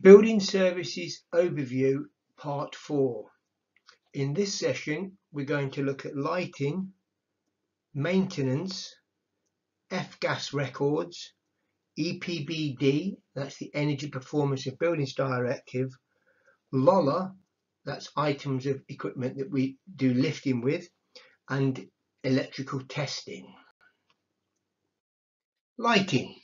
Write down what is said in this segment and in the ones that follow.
Building Services Overview Part 4. In this session we're going to look at lighting, maintenance, FGas records, EPBD, that's the Energy Performance of Buildings Directive, LOLA, that's items of equipment that we do lifting with, and electrical testing. Lighting.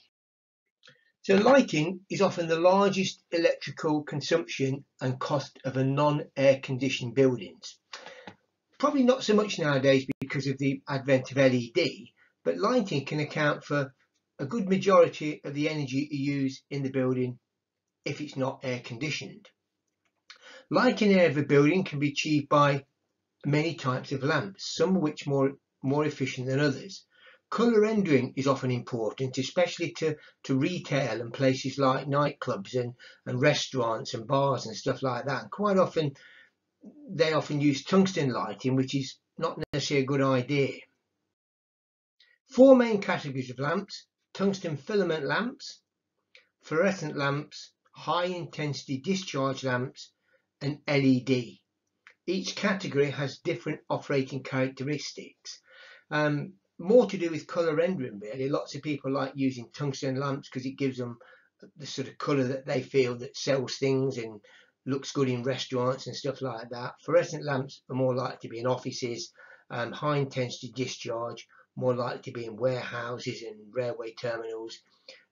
So lighting is often the largest electrical consumption and cost of a non-air conditioned buildings. Probably not so much nowadays because of the advent of LED, but lighting can account for a good majority of the energy you use in the building if it's not air conditioned. Lighting area of a building can be achieved by many types of lamps, some of which more efficient than others. Colour rendering is often important, especially to retail and places like nightclubs and restaurants and bars and stuff like that. And quite often they often use tungsten lighting, which is not necessarily a good idea. Four main categories of lamps: tungsten filament lamps, fluorescent lamps, high intensity discharge lamps, and LED. Each category has different operating characteristics. More to do with colour rendering really. Lots of people like using tungsten lamps because it gives them the sort of colour that they feel that sells things and looks good in restaurants and stuff like that. Fluorescent lamps are more likely to be in offices, high intensity discharge more likely to be in warehouses and railway terminals,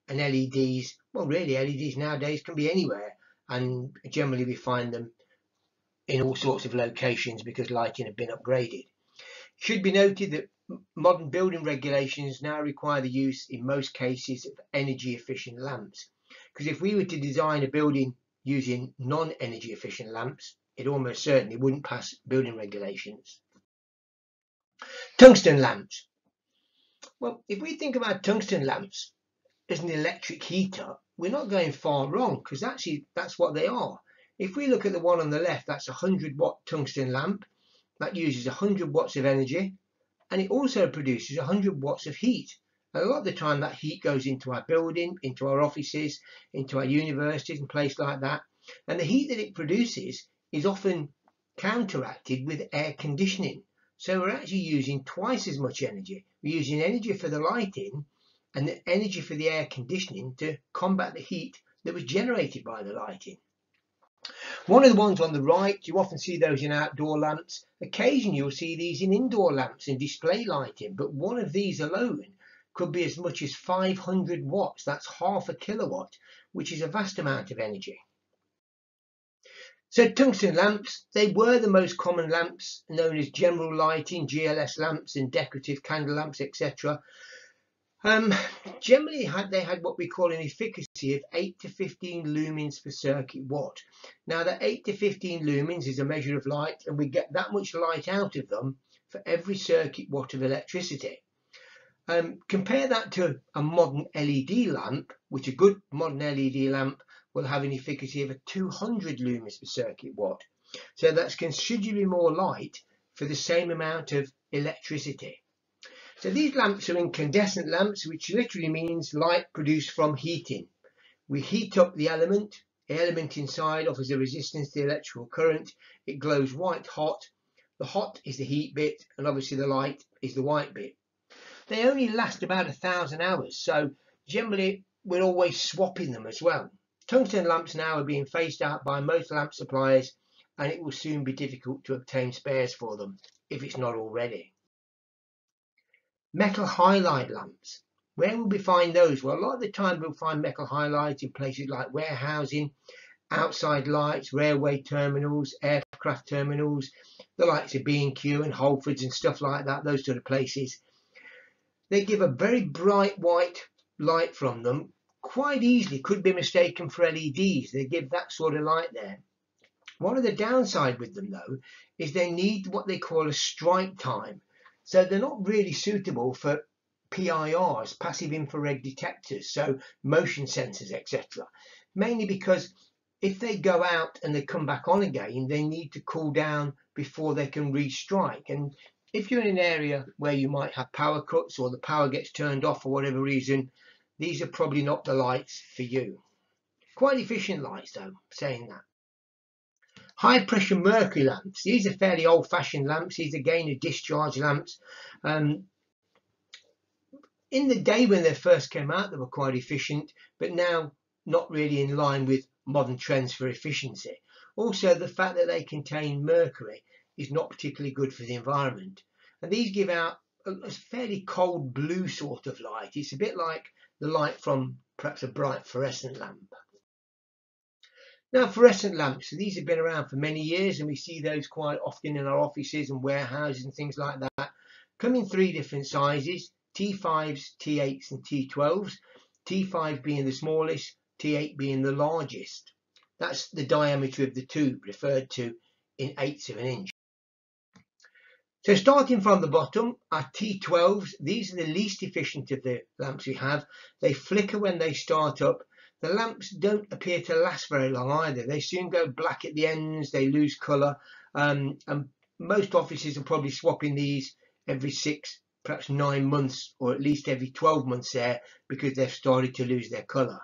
and LEDs, well really LEDs nowadays can be anywhere, and generally we find them in all sorts of locations because lighting have been upgraded. It should be noted that modern building regulations now require the use in most cases of energy efficient lamps, because if we were to design a building using non-energy efficient lamps, it almost certainly wouldn't pass building regulations. Tungsten lamps. Well, if we think about tungsten lamps as an electric heater, we're not going far wrong, because that's what they are. If we look at the one on the left, that's a 100-watt tungsten lamp that uses 100 watts of energy, and it also produces 100 watts of heat. And a lot of the time that heat goes into our building, into our offices, into our universities and places like that. And the heat that it produces is often counteracted with air conditioning. So we're actually using twice as much energy. We're using energy for the lighting and the energy for the air conditioning to combat the heat that was generated by the lighting. One of the ones on the right, you often see those in outdoor lamps. Occasionally you'll see these in indoor lamps and display lighting, but one of these alone could be as much as 500 watts. That's half a kilowatt, which is a vast amount of energy. So tungsten lamps, they were the most common lamps known as general lighting, GLS lamps and decorative candle lamps, etc. Generally they had what we call an efficacy of 8 to 15 lumens per circuit watt. Now that 8 to 15 lumens is a measure of light, and we get that much light out of them for every circuit watt of electricity. Compare that to a modern LED lamp, which a good modern LED lamp will have an efficacy of 200 lumens per circuit watt. So that's considerably more light for the same amount of electricity. So these lamps are incandescent lamps, which literally means light produced from heating. We heat up the element inside offers a resistance to the electrical current. It glows white hot. The hot is the heat bit, and obviously the light is the white bit. They only last about 1,000 hours, so generally we're always swapping them as well. Tungsten lamps now are being phased out by most lamp suppliers, and it will soon be difficult to obtain spares for them if it's not already. Metal halide lamps. Where will we find those? Well, a lot of the time we'll find metal halides in places like warehousing, outside lights, railway terminals, aircraft terminals, the likes of B&Q and Whole Foods and stuff like that, those sort of places. They give a very bright white light from them, quite easily could be mistaken for LEDs. They give that sort of light there. One of the downside with them though is they need what they call a strike time. So they're not really suitable for PIRs, passive infrared detectors, so motion sensors, etc. Mainly because if they go out and they come back on again, they need to cool down before they can restrike. And if you're in an area where you might have power cuts or the power gets turned off for whatever reason, these are probably not the lights for you. Quite efficient lights though, saying that. High pressure mercury lamps. These are fairly old fashioned lamps. These again are discharge lamps. In the day when they first came out, they were quite efficient, but now not really in line with modern trends for efficiency. Also, the fact that they contain mercury is not particularly good for the environment. And these give out a fairly cold blue sort of light. It's a bit like the light from perhaps a bright fluorescent lamp. Now, fluorescent lamps, so these have been around for many years, and we see those quite often in our offices and warehouses and things like that. Come in three different sizes: T5s, T8s and T12s. T5 being the smallest, T8 being the largest. That's the diameter of the tube, referred to in eighths of an inch. So starting from the bottom, our T12s, these are the least efficient of the lamps we have. They flicker when they start up. The lamps don't appear to last very long either. They soon go black at the ends, they lose colour, and most offices are probably swapping these every 6, perhaps 9 months, or at least every 12 months there, because they've started to lose their colour.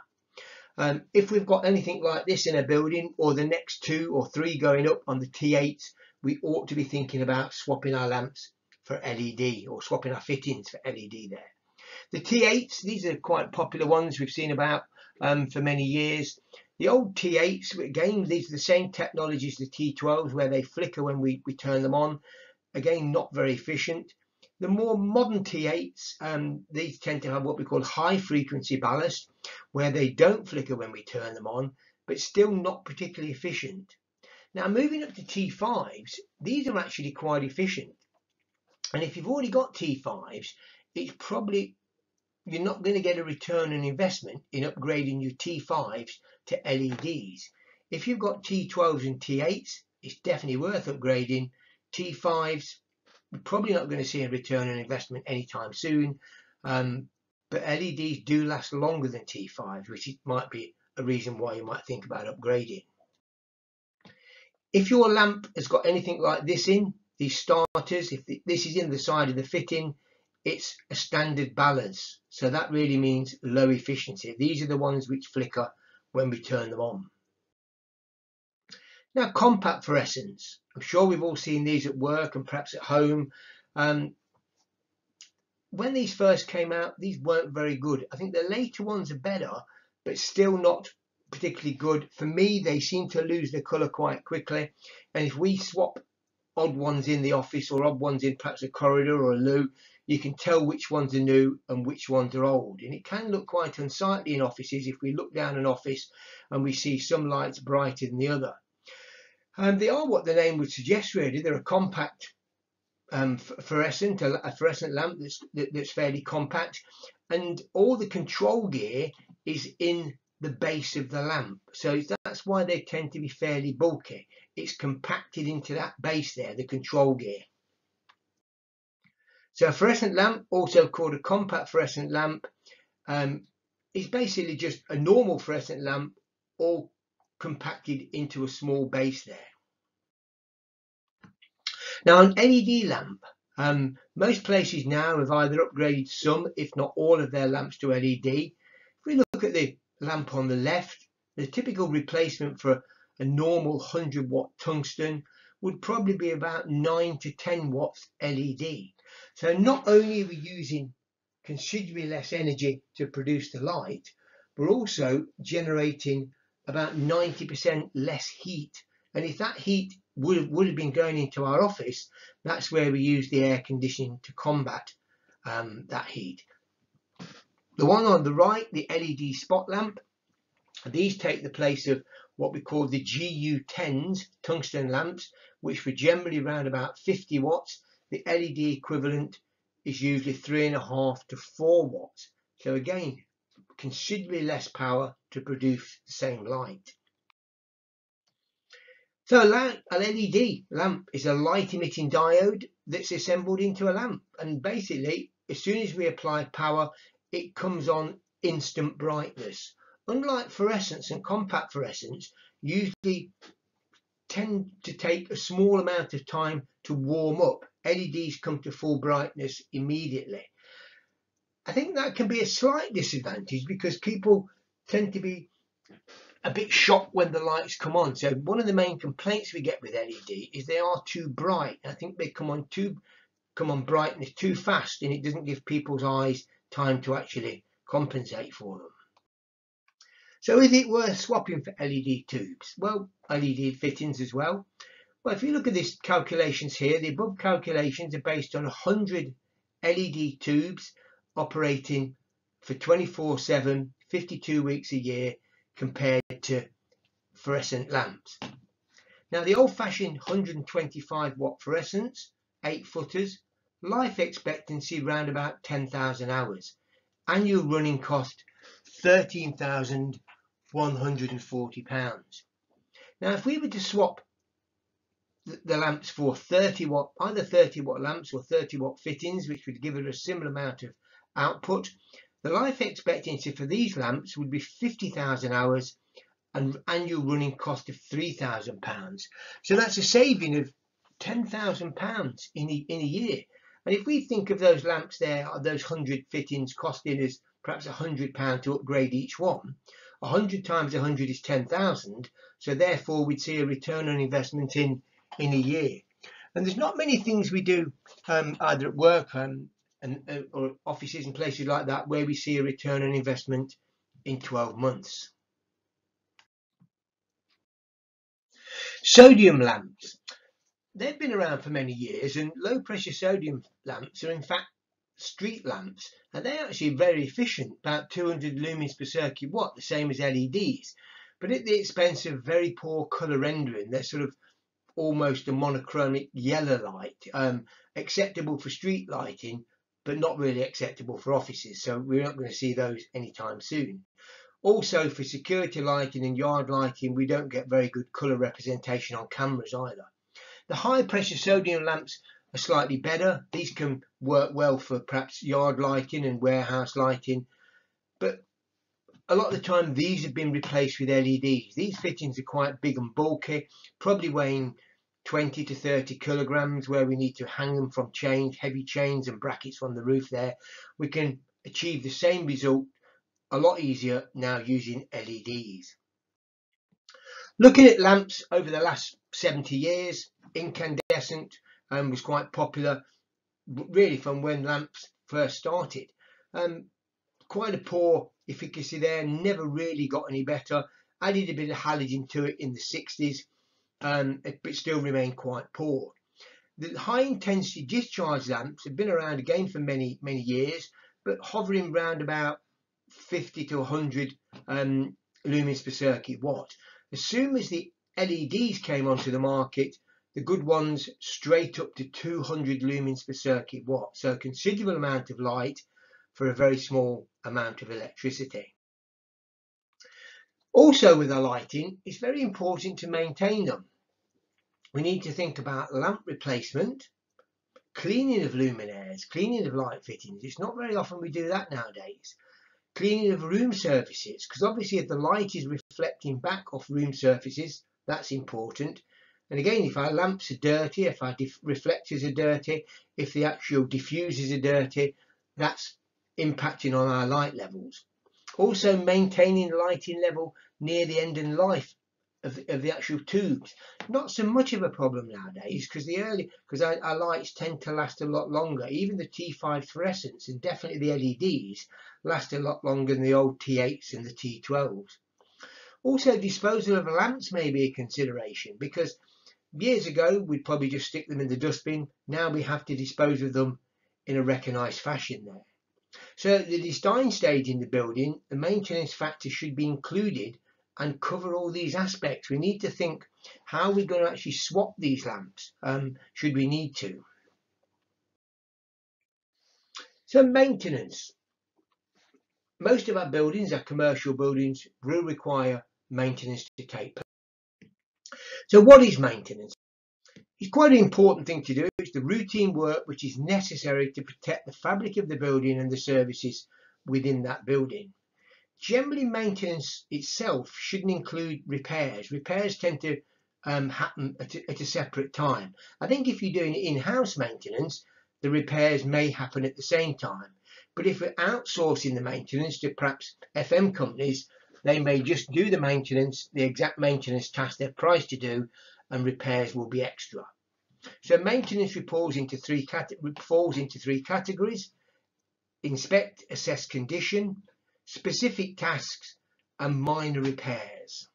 If we've got anything like this in a building, or the next 2 or 3 going up on the T8s, we ought to be thinking about swapping our lamps for LED, or swapping our fittings for LED there. The T8s, these are quite popular ones we've seen about for many years. The old T8s, again, these are the same technology as the T12s, where they flicker when we turn them on. Again, not very efficient. The more modern T8s, these tend to have what we call high frequency ballast, where they don't flicker when we turn them on, but still not particularly efficient. Now, moving up to T5s, these are actually quite efficient. And if you've already got T5s, it's probably you're not going to get a return on investment in upgrading your T5s to LEDs. If you've got T12s and T8s, it's definitely worth upgrading. T5s, we're probably not going to see a return on investment anytime soon, but LEDs do last longer than T5s, which might be a reason why you might think about upgrading. If your lamp has got anything like this in, these starters, if this is in the side of the fitting, it's a standard balance, so that really means low efficiency. These are the ones which flicker when we turn them on. Now, compact fluorescents. I'm sure we've all seen these at work and perhaps at home. When these first came out, these weren't very good. I think the later ones are better, but still not particularly good. For me, they seem to lose their colour quite quickly, and if we swap odd ones in the office or odd ones in perhaps a corridor or a loo, you can tell which ones are new and which ones are old. And it can look quite unsightly in offices if we look down an office and we see some lights brighter than the other. They are what the name would suggest, really. They're a compact fluorescent, a fluorescent lamp that's fairly compact, and all the control gear is in the base of the lamp. So that's why they tend to be fairly bulky. It's compacted into that base there, the control gear. So a fluorescent lamp, also called a compact fluorescent lamp, is basically just a normal fluorescent lamp, all compacted into a small base there. Now, an LED lamp, most places now have either upgraded some, if not all, of their lamps to LED. If we look at the lamp on the left, the typical replacement for a normal 100-watt tungsten would probably be about 9 to 10 watts LED. So not only are we using considerably less energy to produce the light, we're also generating about 90% less heat. And if that heat would have been going into our office, that's where we use the air conditioning to combat that heat. The one on the right, the LED spot lamp, these take the place of what we call the GU10s, tungsten lamps, which were generally around about 50 watts. The LED equivalent is usually 3.5 to 4 watts. So again, considerably less power to produce the same light. So an LED lamp is a light emitting diode that's assembled into a lamp, and basically as soon as we apply power, it comes on instant brightness. Unlike fluorescents and compact fluorescents, usually tend to take a small amount of time to warm up. LEDs come to full brightness immediately. I think that can be a slight disadvantage because people tend to be a bit shocked when the lights come on. So one of the main complaints we get with LED is they are too bright. I think they come on brightness too fast, and it doesn't give people's eyes time to actually compensate for them. So is it worth swapping for LED tubes? Well, LED fittings as well. Well, if you look at these calculations here, the above calculations are based on 100 LED tubes operating for 24/7, 52 weeks a year, compared to fluorescent lamps. Now, the old-fashioned 125 watt fluorescents, 8-footers, life expectancy around about 10,000 hours. Annual running cost £13,140. Now, if we were to swap the lamps for 30 watt, either 30 watt lamps or 30 watt fittings, which would give it a similar amount of output, the life expectancy for these lamps would be 50,000 hours and annual running cost of £3,000. So that's a saving of £10,000 in a year. And if we think of those lamps there, those 100 fittings costing us perhaps £100 to upgrade each one, 100 times 100 is 10,000. So therefore we'd see a return on investment in a year. And there's not many things we do either at work or offices and places like that where we see a return on investment in 12 months. Sodium lamps. They've been around for many years, and low pressure sodium lamps are in fact street lamps, and they're actually very efficient, about 200 lumens per circuit watt, the same as LEDs, but at the expense of very poor colour rendering. They're sort of almost a monochromic yellow light, acceptable for street lighting, but not really acceptable for offices, so we're not going to see those anytime soon. Also, for security lighting and yard lighting, we don't get very good colour representation on cameras either. The high pressure sodium lamps are slightly better. These can work well for perhaps yard lighting and warehouse lighting, but a lot of the time these have been replaced with LEDs. These fittings are quite big and bulky, probably weighing 20 to 30 kilograms, where we need to hang them from chains, heavy chains and brackets on the roof there. We can achieve the same result a lot easier now using LEDs. Looking at lamps over the last 70 years, incandescent was quite popular, really from when lamps first started. Quite a poor efficacy there, never really got any better. Added a bit of halogen to it in the 60s, but still remained quite poor. The high intensity discharge lamps have been around again for many years, but hovering around about 50 to 100 lumens per circuit watt. As soon as the LEDs came onto the market, the good ones straight up to 200 lumens per circuit watt, so a considerable amount of light for a very small amount of electricity. Also with our lighting, it's very important to maintain them. We need to think about lamp replacement, cleaning of luminaires, cleaning of light fittings. It's not very often we do that nowadays. Cleaning of room surfaces, because obviously if the light is reflecting back off room surfaces, that's important. And again, if our lamps are dirty, if our reflectors are dirty, if the actual diffusers are dirty, that's impacting on our light levels. Also maintaining the lighting level near the end of life of the actual tubes. Not so much of a problem nowadays, because our lights tend to last a lot longer. Even the T5 fluorescents and definitely the LEDs last a lot longer than the old T8s and the T12s. Also, disposal of lamps may be a consideration, because years ago we'd probably just stick them in the dustbin. Now we have to dispose of them in a recognised fashion there. So at the design stage in the building, the maintenance factor should be included and cover all these aspects. We need to think, how are we going to actually swap these lamps, should we need to. So maintenance. Most of our buildings, our commercial buildings, will require maintenance to take place. So what is maintenance? It's quite an important thing to do. It's the routine work which is necessary to protect the fabric of the building and the services within that building. Generally, maintenance itself shouldn't include repairs. Repairs tend to happen at a separate time. I think if you're doing in-house maintenance, the repairs may happen at the same time. But if we're outsourcing the maintenance to perhaps FM companies, They may just do the maintenance, the exact maintenance task they're priced to do, and repairs will be extra. So maintenance falls into three categories: inspect, assess condition, specific tasks, and minor repairs.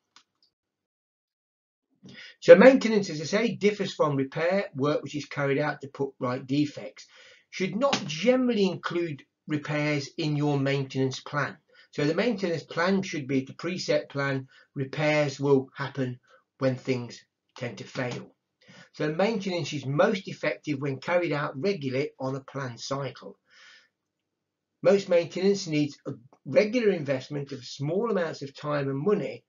So maintenance, as I say, differs from repair. Work which is carried out to put right defects should not generally include repairs in your maintenance plan. So the maintenance plan should be the preset plan. Repairs will happen when things tend to fail. So maintenance is most effective when carried out regularly on a planned cycle. Most maintenance needs a regular investment of small amounts of time and money,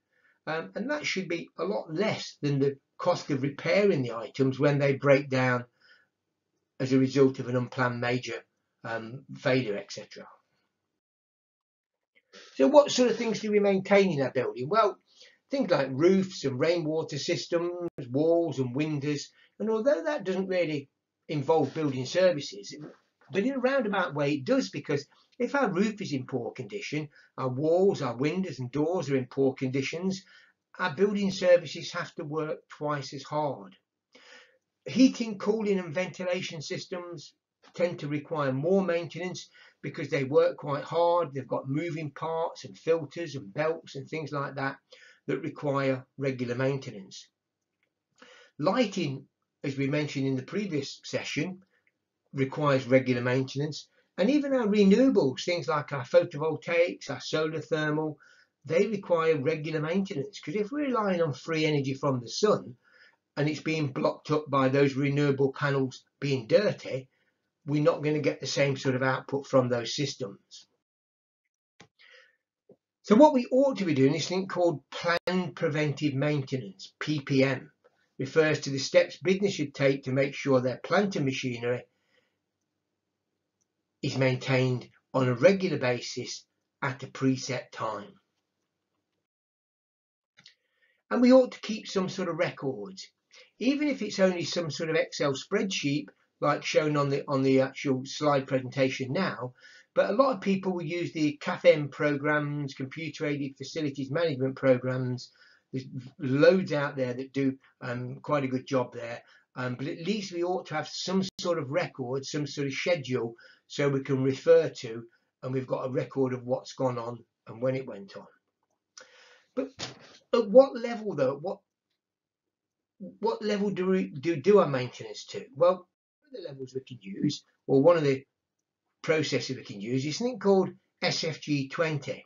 and that should be a lot less than the cost of repairing the items when they break down as a result of an unplanned major failure, etc. So what sort of things do we maintain in our building? Well, things like roofs and rainwater systems, walls and windows, and although that doesn't really involve building services, but in a roundabout way it does, because if our roof is in poor condition, our walls, our windows and doors are in poor conditions, our building services have to work twice as hard. Heating, cooling and ventilation systems tend to require more maintenance because they work quite hard. They've got moving parts and filters and belts and things like that that require regular maintenance. Lighting, as we mentioned in the previous session, requires regular maintenance, and even our renewables, things like our photovoltaics, our solar thermal, they require regular maintenance, because if we're relying on free energy from the sun and it's being blocked up by those renewable panels being dirty, we're not going to get the same sort of output from those systems. So what we ought to be doing is something called planned preventive maintenance, PPM. Refers to the steps business should take to make sure their plant and machinery is maintained on a regular basis at a preset time. And we ought to keep some sort of records, even if it's only some sort of Excel spreadsheet like shown on the actual slide presentation now. But a lot of people will use the CAFM programs, computer aided facilities management programs. There's loads out there that do quite a good job there, but at least we ought to have some sort of record, some sort of schedule, so we can refer to, and we've got a record of what's gone on and when it went on. But at what level though? What level do we do our maintenance to? Well, one of the levels we can use, or one of the processes we can use, is something called SFG20.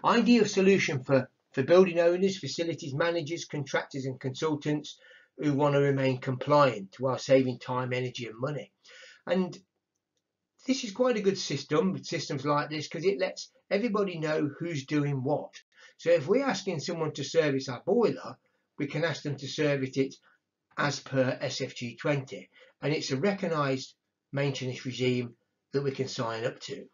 Ideal solution for building owners, facilities managers, contractors and consultants who want to remain compliant while saving time, energy and money. And this is quite a good system with systems like this, because it lets everybody know who's doing what. So if we're asking someone to service our boiler, we can ask them to service it as per SFG20, and it's a recognised maintenance regime that we can sign up to.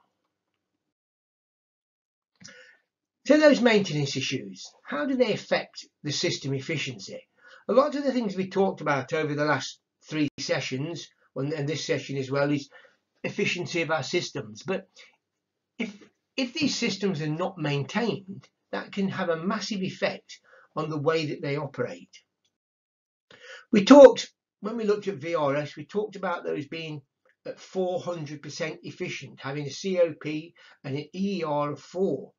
So those maintenance issues, how do they affect the system efficiency? A lot of the things we talked about over the last 3 sessions, and this session as well, is efficiency of our systems. But if these systems are not maintained, that can have a massive effect on the way that they operate. We talked, when we looked at VRFs, we talked about those being at 400% efficient, having a COP and an EER of 4.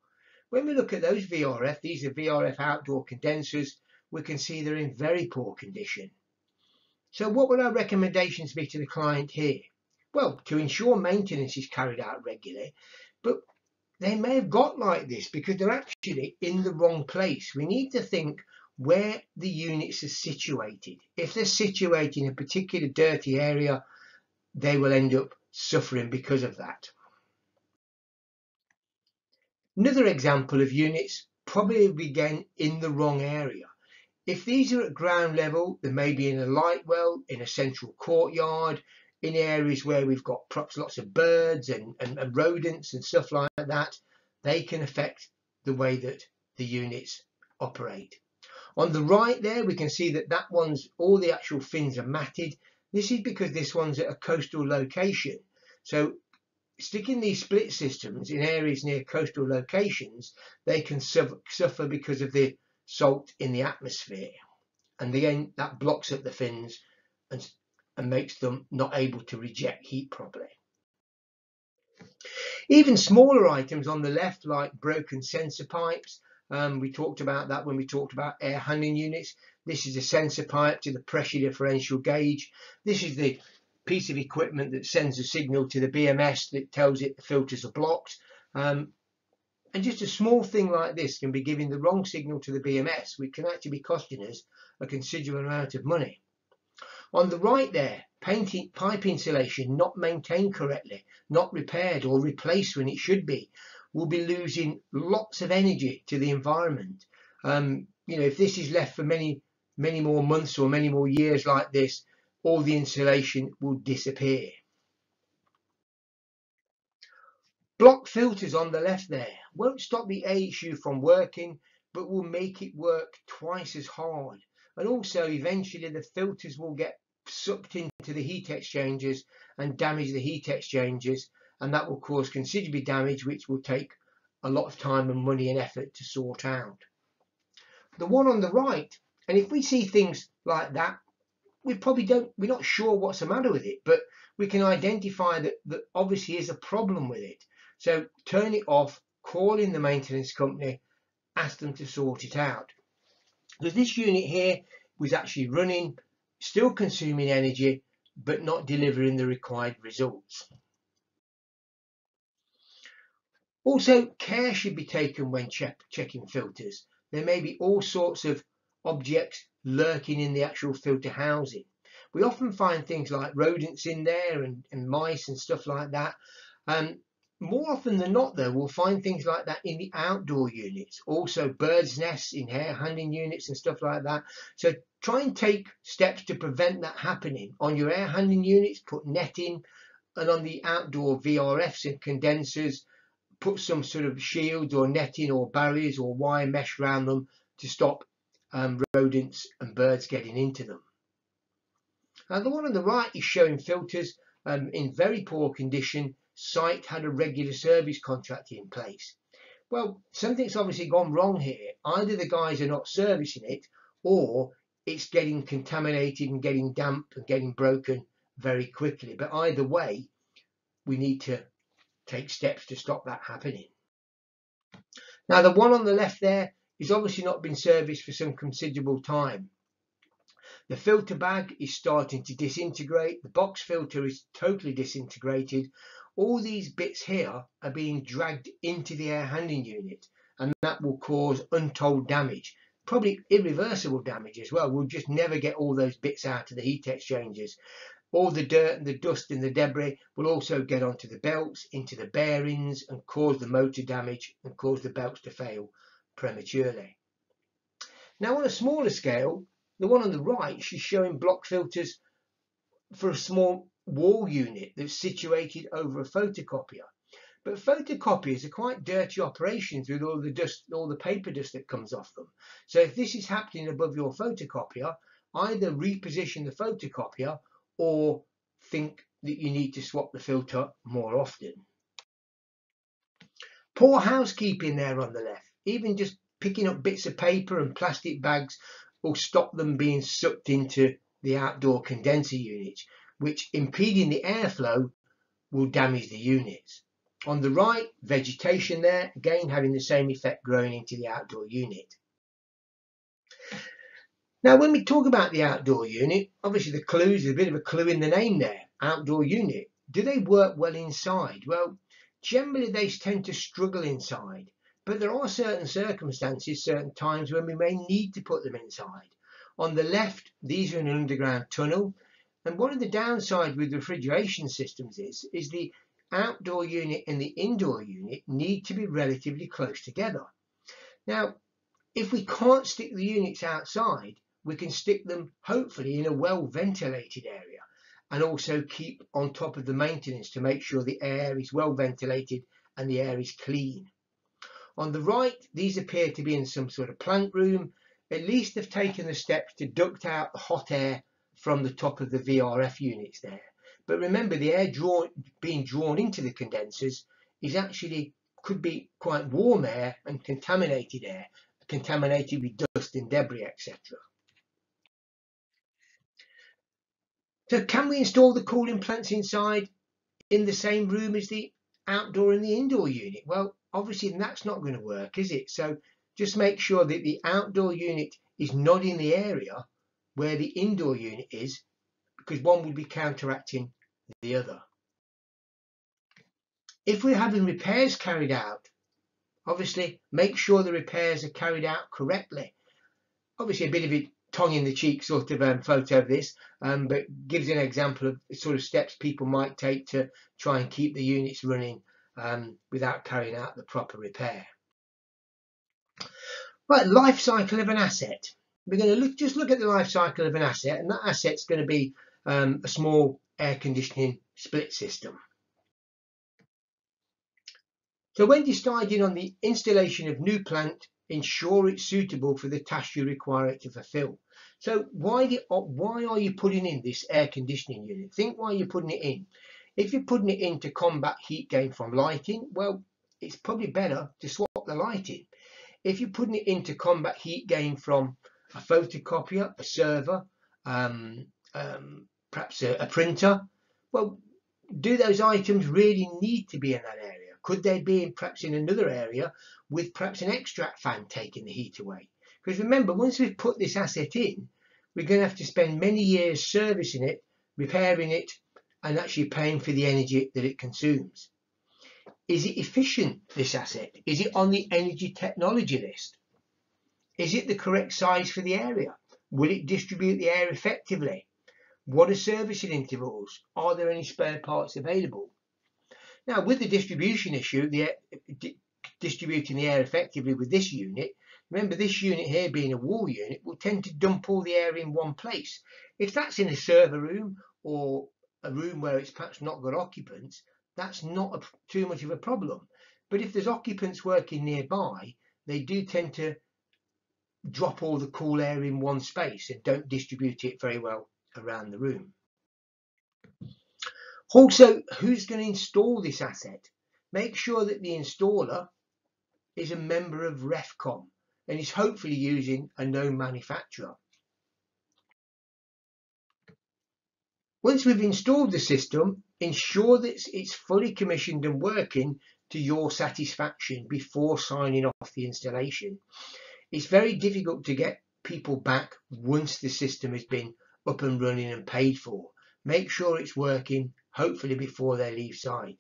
When we look at those VRF, these are VRF outdoor condensers, we can see they're in very poor condition. So what would our recommendations be to the client here? Well, to ensure maintenance is carried out regularly, but they may have got like this because they're actually in the wrong place. We need to think where the units are situated. If they're situated in a particular dirty area, they will end up suffering because of that. Another example of units probably begin in the wrong area. If these are at ground level, they may be in a light well, in a central courtyard, in areas where we've got perhaps lots of birds and rodents and stuff like that. They can affect the way that the units operate. On the right there, we can see that one's, all the actual fins are matted. This is because this one's at a coastal location. So sticking these split systems in areas near coastal locations, they can suffer because of the salt in the atmosphere, and again that blocks up the fins and makes them not able to reject heat properly. Even smaller items on the left, like broken sensor pipes, we talked about that when we talked about air handling units. This is a sensor pipe to the pressure differential gauge. This is the piece of equipment that sends a signal to the BMS that tells it the filters are blocked. And just a small thing like this can be giving the wrong signal to the BMS, which can actually be costing us a considerable amount of money. On the right there, pipe insulation not maintained correctly, not repaired or replaced when it should be, will be losing lots of energy to the environment. If this is left for many more months or many more years like this, all the insulation will disappear. Block filters on the left there won't stop the AHU from working, but will make it work twice as hard. And also eventually the filters will get sucked into the heat exchangers and damage the heat exchangers, and that will cause considerable damage, which will take a lot of time and money and effort to sort out. The one on the right, and if we see things like that, we're not sure what's the matter with it, but we can identify that obviously is a problem with it. So turn it off, call in the maintenance company, ask them to sort it out. Because this unit here was actually running, still consuming energy, but not delivering the required results. Also, care should be taken when checking filters. There may be all sorts of objects lurking in the actual filter housing. We often find things like rodents in there and mice and stuff like that. More often than not, though, we'll find things like that in the outdoor units. Also birds' nests in air handling units and stuff like that. So try and take steps to prevent that happening. On your air handling units, put netting, and on the outdoor VRFs and condensers, put some sort of shields or netting or barriers or wire mesh around them to stop rodents and birds getting into them. Now the one on the right is showing filters in very poor condition. Site had a regular service contract in place. Well, something's obviously gone wrong here. Either the guys are not servicing it, or it's getting contaminated and getting damp and getting broken very quickly. But either way, we need to take steps to stop that happening. Now the one on the left there is obviously not been serviced for some considerable time. The filter bag is starting to disintegrate. The box filter is totally disintegrated. All these bits here are being dragged into the air handling unit, and that will cause untold damage, probably irreversible damage as well. We'll just never get all those bits out of the heat exchangers. All the dirt and the dust and the debris will also get onto the belts, into the bearings, and cause the motor damage and cause the belts to fail prematurely. Now on a smaller scale, the one on the right is showing block filters for a small wall unit that's situated over a photocopier. But photocopiers are quite dirty operations with all the dust, all the paper dust that comes off them. So if this is happening above your photocopier, either reposition the photocopier or think that you need to swap the filter more often. Poor housekeeping there on the left. Even just picking up bits of paper and plastic bags will stop them being sucked into the outdoor condenser units, which impeding the airflow will damage the units. On the right, vegetation there, again having the same effect growing into the outdoor unit. Now when we talk about the outdoor unit, obviously the clues, there's a bit of a clue in the name there, outdoor unit. Do they work well inside? Well, generally they tend to struggle inside, but there are certain circumstances, certain times when we may need to put them inside. On the left, these are in an underground tunnel, and one of the downsides with refrigeration systems is the outdoor unit and the indoor unit need to be relatively close together. Now, if we can't stick the units outside, we can stick them hopefully in a well ventilated area, and also keep on top of the maintenance to make sure the air is well ventilated and the air is clean. On the right, these appear to be in some sort of plant room. At least they've taken the steps to duct out the hot air from the top of the VRF units there. But remember, the air being drawn into the condensers could be quite warm air and contaminated air, contaminated with dust and debris, etc. So can we install the cooling plants inside in the same room as the outdoor and the indoor unit? Well, obviously that's not going to work, is it? So just make sure that the outdoor unit is not in the area where the indoor unit is, because one would be counteracting the other. If we're having repairs carried out, obviously make sure the repairs are carried out correctly. Obviously a bit of a tongue-in-the-cheek sort of photo of this, but gives an example of the sort of steps people might take to try and keep the units running without carrying out the proper repair. Right, life cycle of an asset. We're going to just look at the life cycle of an asset, and that asset's going to be a small air conditioning split system. So when deciding on the installation of new plant, ensure it's suitable for the task you require it to fulfill. So why are you putting in this air conditioning unit? Think why you're putting it in. If you're putting it in to combat heat gain from lighting, well, it's probably better to swap the lighting. If you're putting it in to combat heat gain from a photocopier, a server, perhaps a printer, well, do those items really need to be in that area? Could they be perhaps in another area with perhaps an extract fan taking the heat away? Because remember, once we've put this asset in, we're going to have to spend many years servicing it, repairing it, and actually paying for the energy that it consumes. Is it efficient, this asset? Is it on the energy technology list? Is it the correct size for the area? Will it distribute the air effectively? What are servicing intervals? Are there any spare parts available? Now, with the distribution issue, distributing the air effectively with this unit, remember this unit here being a wall unit will tend to dump all the air in one place. If that's in a server room or a room where it's perhaps not got occupants, that's not too much of a problem. But if there's occupants working nearby, they do tend to drop all the cool air in one space and don't distribute it very well around the room. Also, who's going to install this asset? Make sure that the installer is a member of REFCOM and is hopefully using a known manufacturer. Once we've installed the system, ensure that it's fully commissioned and working to your satisfaction before signing off the installation. It's very difficult to get people back once the system has been up and running and paid for. Make sure it's working, hopefully before they leave site.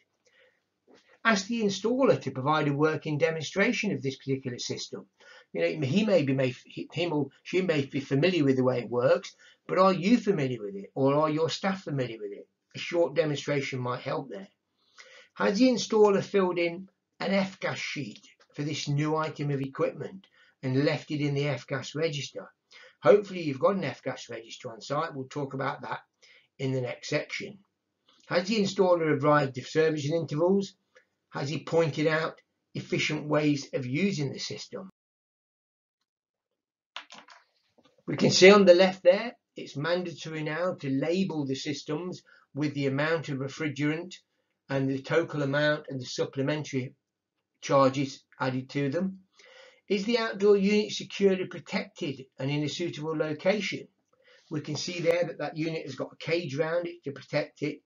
Ask the installer to provide a working demonstration of this particular system. Him or she may be familiar with the way it works, but are you familiar with it, or are your staff familiar with it? A short demonstration might help there. Has the installer filled in an FGas sheet for this new item of equipment and left it in the FGas register? Hopefully you've got an FGas register on site. We'll talk about that in the next section. Has the installer advised of servicing intervals? Has he pointed out efficient ways of using the system? We can see on the left there, it's mandatory now to label the systems with the amount of refrigerant and the total amount and the supplementary charges added to them. Is the outdoor unit securely protected and in a suitable location? We can see there that unit has got a cage around it to protect it.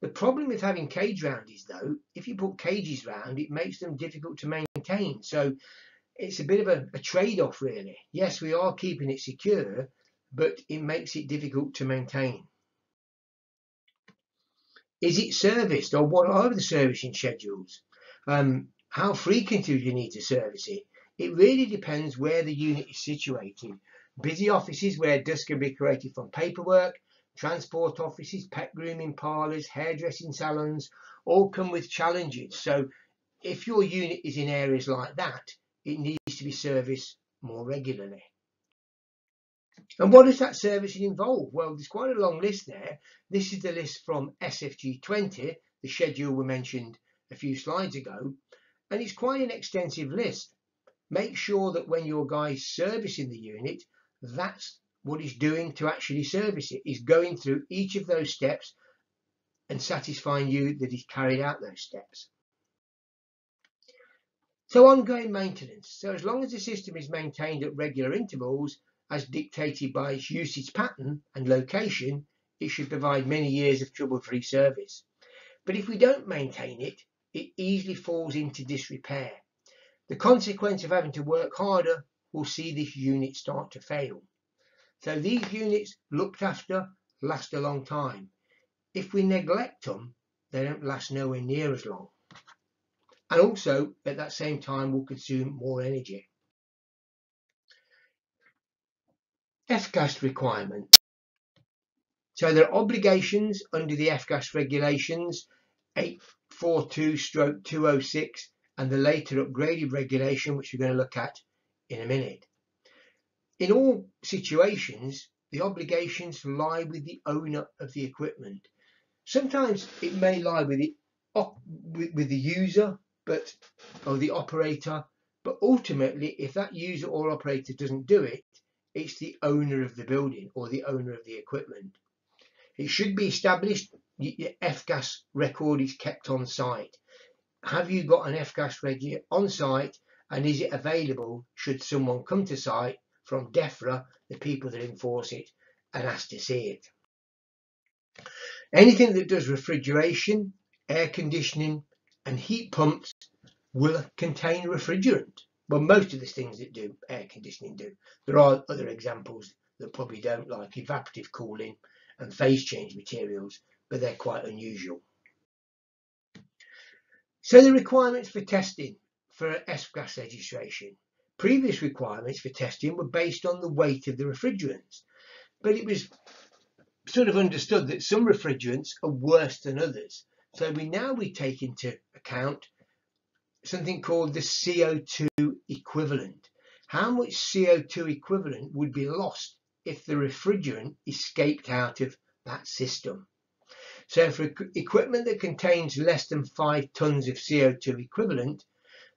The problem with having cage round is, though, if you put cages round, it makes them difficult to maintain. So it's a bit of a trade-off, really. Yes, we are keeping it secure, but it makes it difficult to maintain. Is it serviced, or what are the servicing schedules? How frequent do you need to service it? It really depends where the unit is situated. Busy offices where dust can be created from paperwork, transport offices, pet grooming parlours, hairdressing salons, all come with challenges. So if your unit is in areas like that, it needs to be serviced more regularly. And what does that servicing involve? Well, there's quite a long list there. This is the list from SFG 20, the schedule we mentioned a few slides ago, and it's quite an extensive list. Make sure that when your guy's servicing the unit, that's what he's doing to actually service it. He's going through each of those steps and satisfying you that he's carried out those steps. So ongoing maintenance. So as long as the system is maintained at regular intervals, as dictated by its usage pattern and location, it should provide many years of trouble-free service. But if we don't maintain it, it easily falls into disrepair. The consequence of having to work harder will see this unit start to fail. So these units looked after last a long time. If we neglect them, they don't last nowhere near as long. And also, at that same time, will consume more energy. FGas requirements. So there are obligations under the FGas regulations 842/206 and the later upgraded regulation, which we're going to look at in a minute. In all situations, the obligations lie with the owner of the equipment. Sometimes it may lie with the user, or the operator, but ultimately, if that user or operator doesn't do it, it's the owner of the building or the owner of the equipment. It should be established your FGas record is kept on site. Have you got an FGas record on site, and is it available should someone come to site from DEFRA, the people that enforce it, and ask to see it? Anything that does refrigeration, air conditioning and heat pumps will contain refrigerant. Well, most of the things that do air conditioning do. There are other examples that probably don't, like evaporative cooling and phase change materials, but they're quite unusual. So the requirements for testing for FGas registration. Previous requirements for testing were based on the weight of the refrigerants, but it was sort of understood that some refrigerants are worse than others. So we take into account something called the CO2 equivalent. How much CO2 equivalent would be lost if the refrigerant escaped out of that system? So for equipment that contains less than 5 tons of CO2 equivalent,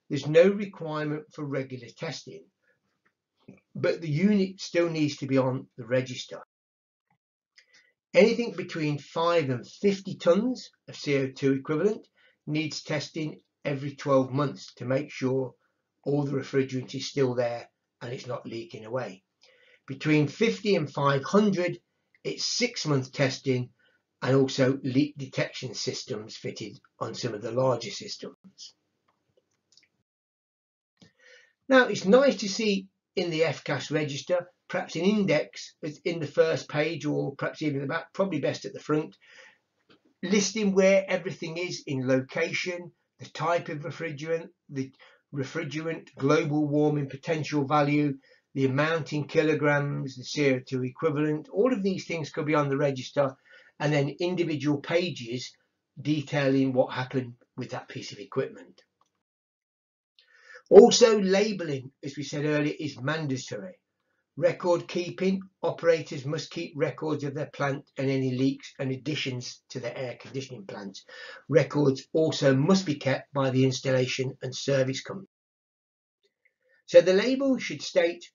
there's no requirement for regular testing, but the unit still needs to be on the register. Anything between 5 and 50 tons of CO2 equivalent needs testing every 12 months to make sure all the refrigerant is still there and it's not leaking away. Between 50 and 500, it's 6-month testing and also leak detection systems fitted on some of the larger systems. Now, it's nice to see in the FGas register perhaps an index in the first page, or perhaps even the back, probably best at the front, listing where everything is in location, the type of refrigerant, the refrigerant global warming potential value, the amount in kilograms, the CO2 equivalent. All of these things could be on the register, and then individual pages detailing what happened with that piece of equipment. Also, labelling, as we said earlier, is mandatory. Record keeping, operators must keep records of their plant and any leaks and additions to their air conditioning plants. Records also must be kept by the installation and service company. So the label should state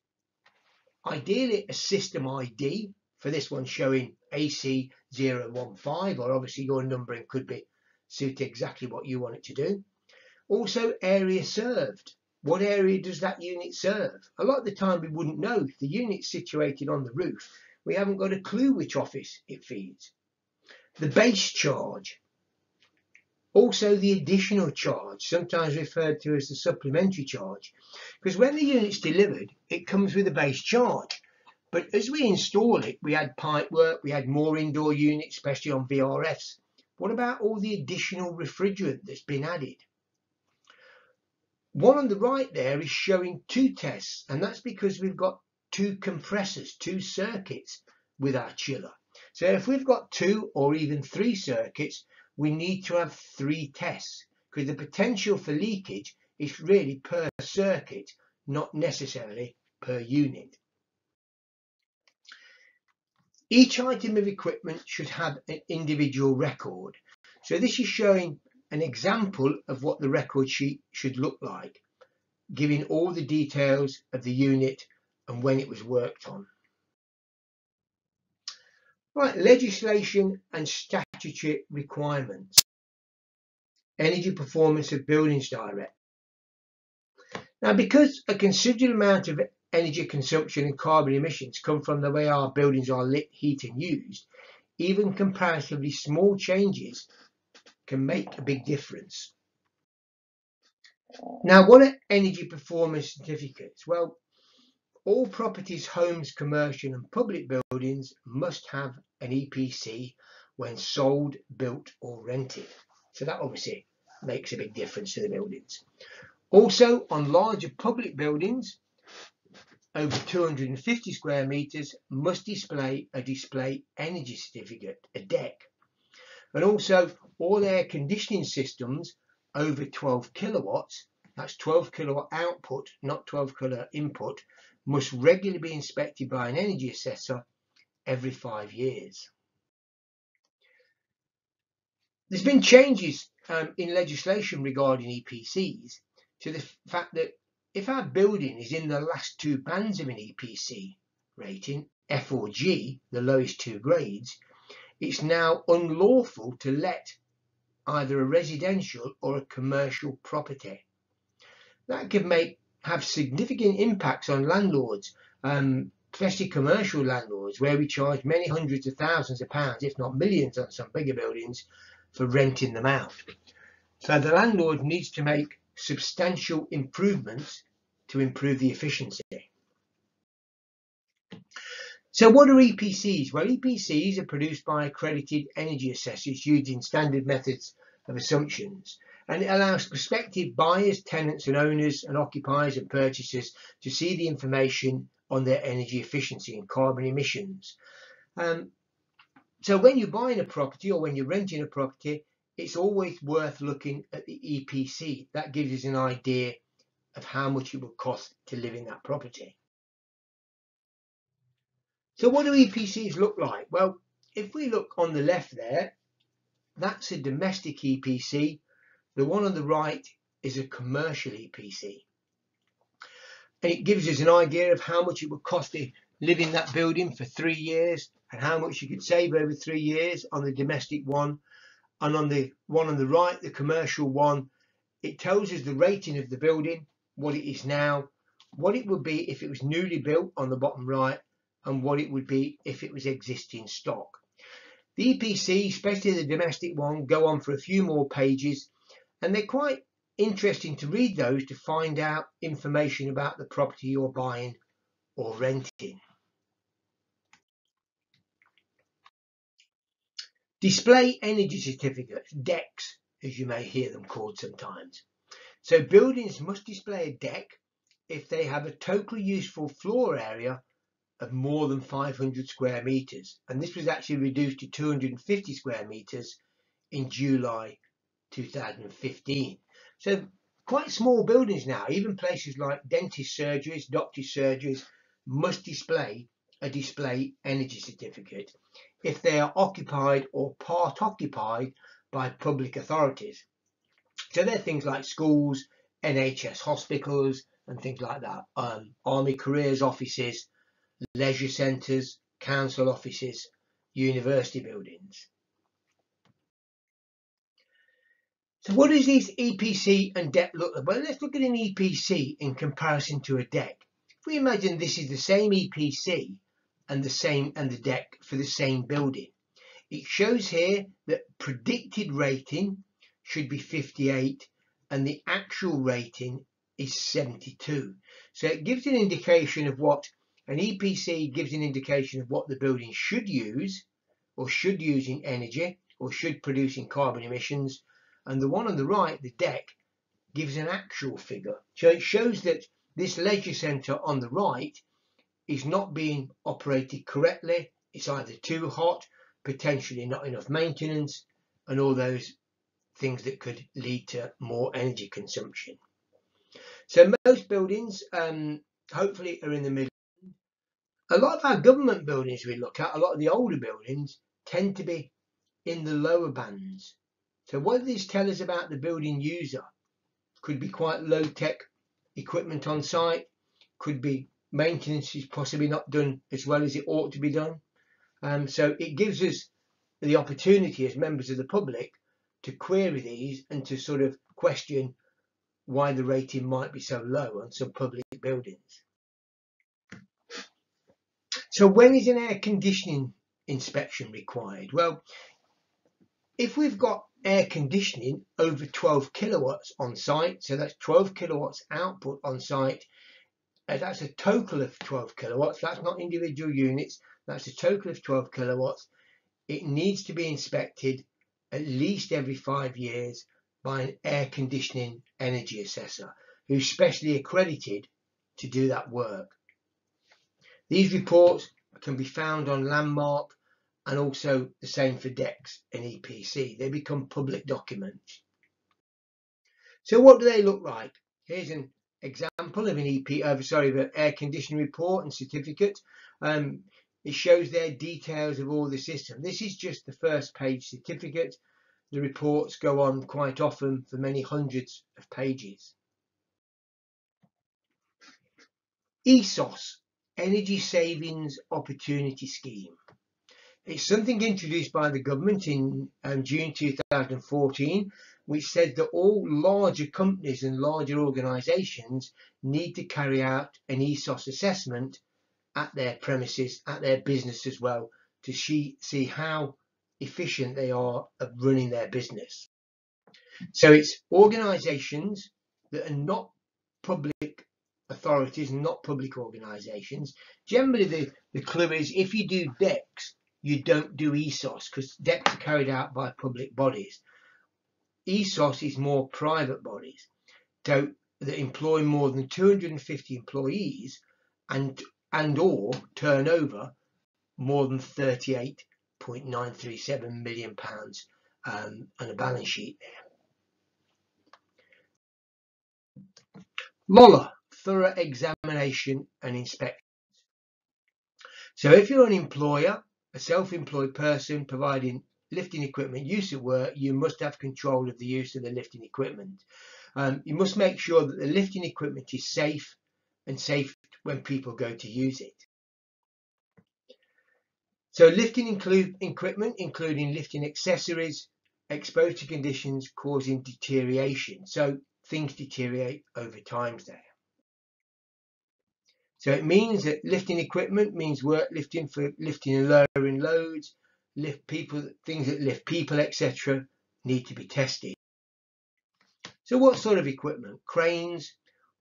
ideally a system ID, for this one showing AC015, or obviously your numbering could be suit exactly what you want it to do. Also, area served. What area does that unit serve? A lot of the time we wouldn't know. If the unit's situated on the roof, we haven't got a clue which office it feeds. The base charge. Also the additional charge, sometimes referred to as the supplementary charge. Because when the unit's delivered, it comes with a base charge. But as we install it, we add pipe work, we add more indoor units, especially on VRFs. What about all the additional refrigerant that's been added? One on the right there is showing 2 tests, and that's because we've got 2 compressors, 2 circuits with our chiller. So if we've got 2 or even 3 circuits, we need to have 3 tests, because the potential for leakage is really per circuit, not necessarily per unit. Each item of equipment should have an individual record. So this is showing an example of what the record sheet should look like, giving all the details of the unit and when it was worked on. Right, legislation and statutory requirements. Energy Performance of Buildings Direct. Now, because a considerable amount of energy consumption and carbon emissions come from the way our buildings are lit, heated and used, even comparatively small changes can make a big difference. Now, what are energy performance certificates? Well, all properties, homes, commercial and public buildings must have an EPC when sold, built or rented. So that obviously makes a big difference to the buildings. Also, on larger public buildings, over 250 square metres, must display a display energy certificate, a DEC. And also, all air conditioning systems over 12 kilowatts, that's 12 kilowatt output, not 12 kilowatt input, must regularly be inspected by an energy assessor every 5 years. There's been changes in legislation regarding EPCs to the fact that if our building is in the last two bands of an EPC rating, F or G, the lowest two grades, it's now unlawful to let either a residential or a commercial property. That can have significant impacts on landlords, especially commercial landlords, where we charge many hundreds of thousands of pounds, if not millions on some bigger buildings, for renting them out. So the landlord needs to make substantial improvements to improve the efficiency. So what are EPCs? Well, EPCs are produced by accredited energy assessors using standard methods of assumptions, and it allows prospective buyers, tenants and owners and occupiers and purchasers to see the information on their energy efficiency and carbon emissions. So when you're buying a property or when you're renting a property, it's always worth looking at the EPC. That gives us an idea of how much it would cost to live in that property. So what do EPCs look like? Well, if we look on the left there, that's a domestic EPC. The one on the right is a commercial EPC. And it gives us an idea of how much it would cost to live in that building for 3 years and how much you could save over 3 years on the domestic one. And on the one on the right, the commercial one, it tells us the rating of the building, what it is now, what it would be if it was newly built on the bottom right, and what it would be if it was existing stock. The EPC, especially the domestic one, go on for a few more pages, and they're quite interesting to read those to find out information about the property you're buying or renting. Display energy certificates, DECs, as you may hear them called sometimes. So buildings must display a DEC if they have a total useful floor area of more than 500 square metres, and this was actually reduced to 250 square metres in July 2015. So quite small buildings now, even places like dentist surgeries, doctor's surgeries, must display a display energy certificate if they are occupied or part occupied by public authorities. So they're things like schools, NHS hospitals and things like that, army careers offices, leisure centres, council offices, university buildings. So what does these EPC and DEC look like? Well, let's look at an EPC in comparison to a DEC. If we imagine this is the same EPC and the DEC for the same building, it shows here that predicted rating should be 58 and the actual rating is 72. So it gives an indication of what an EPC gives an indication of what the building should use or should use in energy or should produce in carbon emissions, and the one on the right, the DEC, gives an actual figure. So it shows that this leisure centre on the right is not being operated correctly. It's either too hot, potentially not enough maintenance, and all those things that could lead to more energy consumption. So most buildings hopefully are in the middle. A lot of our government buildings we look at, a lot of the older buildings, tend to be in the lower bands. So what does this tell us about the building user? Could be quite low-tech equipment on site, could be maintenance is possibly not done as well as it ought to be done. So it gives us the opportunity as members of the public to query these and to sort of question why the rating might be so low on some public buildings. So when is an air conditioning inspection required? Well, if we've got air conditioning over 12 kilowatts on site, so that's 12 kilowatts output on site, that's a total of 12 kilowatts, that's not individual units, that's a total of 12 kilowatts. It needs to be inspected at least every 5 years by an air conditioning energy assessor who's specially accredited to do that work. These reports can be found on Landmark and also the same for DEX and EPC. They become public documents. So what do they look like? Here's an example of an air conditioning report and certificate. It shows their details of all the system. This is just the first page certificate. The reports go on quite often for many hundreds of pages. ESOS, Energy Savings Opportunity Scheme. It's something introduced by the government in June 2014, which said that all larger companies and larger organisations need to carry out an ESOS assessment at their premises, at their business as well, to see how efficient they are at running their business. So it's organisations that are not public authorities, not public organisations. Generally, the clue is if you do DEX, you don't do ESOS because DEX are carried out by public bodies. ESOS is more private bodies that employ more than 250 employees and or turnover more than £38.937 million on a balance sheet there. LOLA, thorough examination and inspection. So if you're an employer, a self-employed person providing lifting equipment use at work, you must have control of the use of the lifting equipment. You must make sure that the lifting equipment is safe and safe when people go to use it. So lifting equipment, including lifting accessories, exposed to conditions causing deterioration. So things deteriorate over time there. So it means that lifting equipment means work lifting for lifting and lowering loads, things that lift people, etc., need to be tested. So what sort of equipment? Cranes,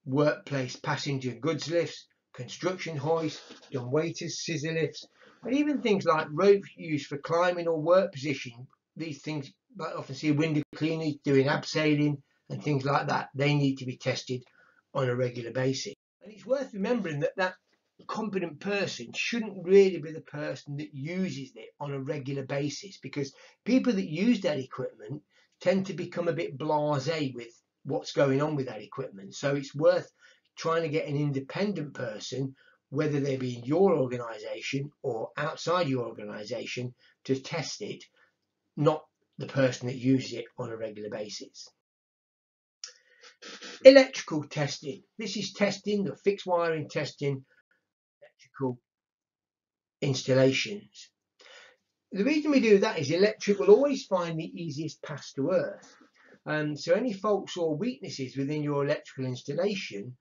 workplace passenger goods lifts, construction hoists, dumb waiters, scissor lifts, and even things like ropes used for climbing or work position. These things, I often see window cleaners doing abseiling and things like that. They need to be tested on a regular basis. And it's worth remembering that that competent person shouldn't really be the person that uses it on a regular basis, because people that use that equipment tend to become a bit blasé with what's going on with that equipment. So it's worth trying to get an independent person, whether they be in your organisation or outside your organisation, to test it, not the person that uses it on a regular basis. Electrical testing. This is testing, the fixed wiring testing, electrical installations. The reason we do that is electric will always find the easiest path to earth. So any faults or weaknesses within your electrical installation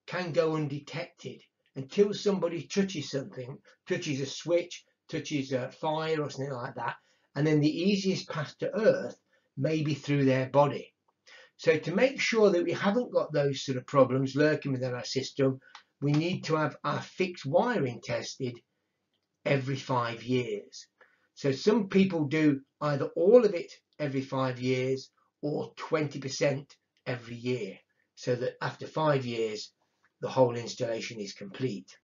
can go undetected until somebody touches something, touches a switch, touches a fire or something like that, and then the easiest path to earth may be through their body. So to make sure that we haven't got those sort of problems lurking within our system, we need to have our fixed wiring tested every 5 years. So some people do either all of it every 5 years or 20% every year, so that after 5 years the whole installation is complete.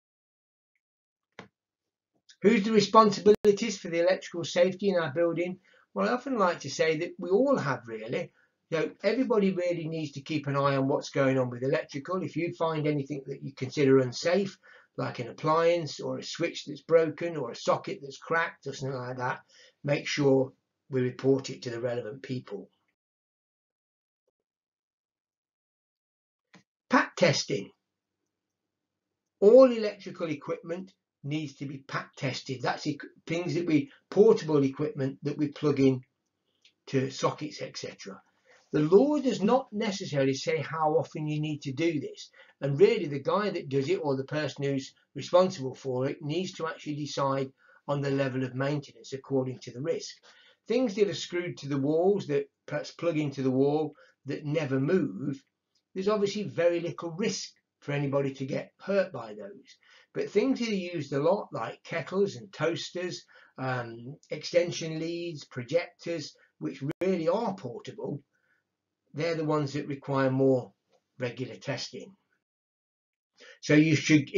Who's the responsibilities for the electrical safety in our building? Well, I often like to say that we all have, really. Everybody really needs to keep an eye on what's going on with electrical. If you find anything that you consider unsafe, like an appliance or a switch that's broken or a socket that's cracked or something like that, make sure we report it to the relevant people. Pack testing. All electrical equipment needs to be pack tested. That's things that portable equipment that we plug in to sockets, etc. The law does not necessarily say how often you need to do this, and really the guy that does it, or the person who's responsible for it, needs to actually decide on the level of maintenance according to the risk. Things that are screwed to the walls, that perhaps plug into the wall, that never move, there's obviously very little risk for anybody to get hurt by those. But things that are used a lot, like kettles and toasters, extension leads, projectors, which really are portable, they're the ones that require more regular testing. So you should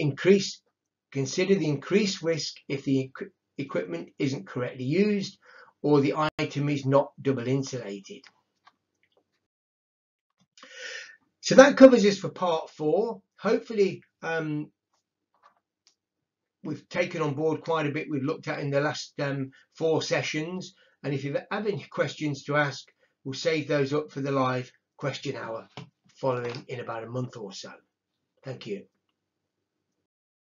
consider the increased risk if the equipment isn't correctly used or the item is not double insulated. So that covers us for part 4. Hopefully we've taken on board quite a bit we've looked at in the last 4 sessions, and if you have any questions to ask, we'll save those up for the live question hour following in about a month or so. Thank you.